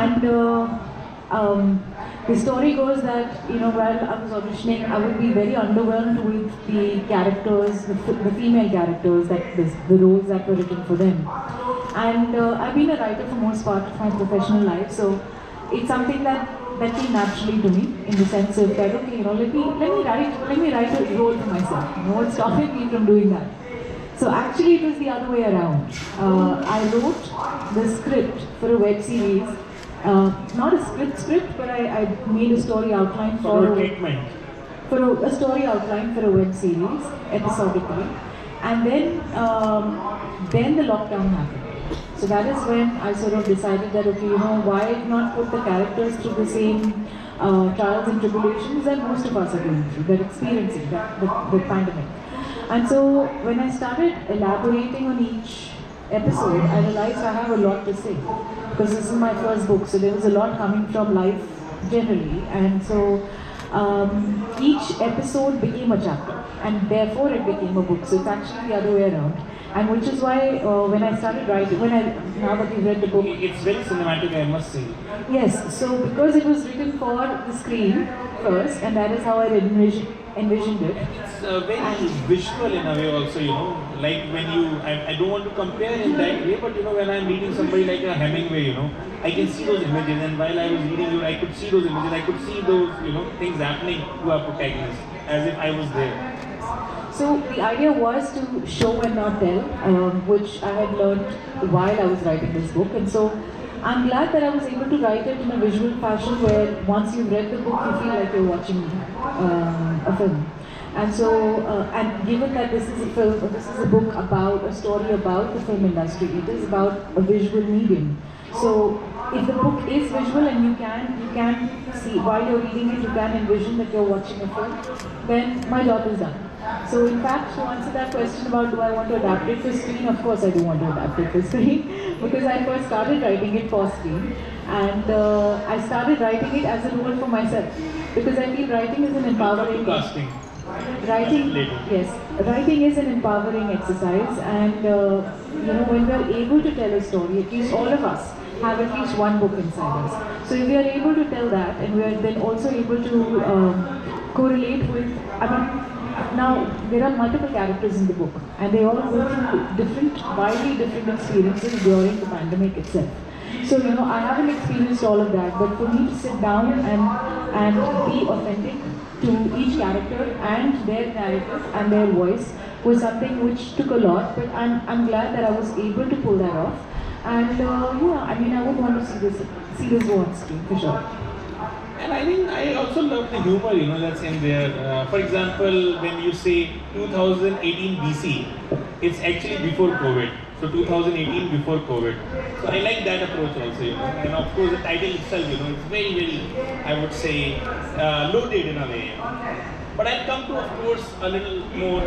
And the story goes that, while I was auditioning, I would be very underwhelmed with the characters, the female characters, the roles that were written for them. And I've been a writer for most part of my professional life, so it's something that came naturally to me, in the sense of that, okay, let me write a role for myself. What's stopping me from doing that? So actually, it was the other way around. I wrote the script for a web series. Not a script, but I made a story outline for a story outline for a web series, episodically, and then the lockdown happened. So that is when I sort of decided that, okay, why not put the characters through the same trials and tribulations that most of us are going through, they're experiencing the pandemic. And so when I started elaborating on each episode, I realized I have a lot to say, because this is my first book, so there was a lot coming from life generally, and so each episode became a chapter, and therefore it became a book. So it's actually the other way around, and which is why when I started writing, now that you've read the book, it's very cinematic, I must say. Yes, so because it was written for the screen first, and that is how I envisioned it. It's very visual in a way also, like when I don't want to compare in that way, but when I'm reading somebody like a Hemingway, I can see those images, and while I was reading you, I could see those images, I could see those, things happening to our protagonist, as if I was there. So the idea was to show and not tell, which I had learned while I was writing this book, and so I'm glad that I was able to write it in a visual fashion where once you've read the book, you feel like you're watching a film. And so, and given that this is a book about a story about the film industry, it is about a visual medium. So, if the book is visual and you can see while you're reading it, you can envision that you're watching a film, then my job is done. So, in fact, to answer that question about do I want to adapt it for screen, of course I do want to adapt it for screen, because I first started writing it for screen, and I started writing it as a role for myself, because I feel writing is an empowering. Writing is an empowering exercise, and when we are able to tell a story, at least all of us have at least one book inside us. So if we are able to tell that, and we are then also able to correlate with, now there are multiple characters in the book, and they all go through widely different experiences during the pandemic itself. So I haven't experienced all of that, but for me to sit down and be authentic to each character and their narrative and their voice was something which took a lot, but I'm glad that I was able to pull that off. And I would want to see this go on screen for sure. And I think I also love the humor, that's in there. For example, when you say 2018 BC, it's actually before COVID. So 2018 before COVID. So I like that approach also, And of course the title itself, it's very, very, I would say, loaded in a way. But I'll come to, of course, a little more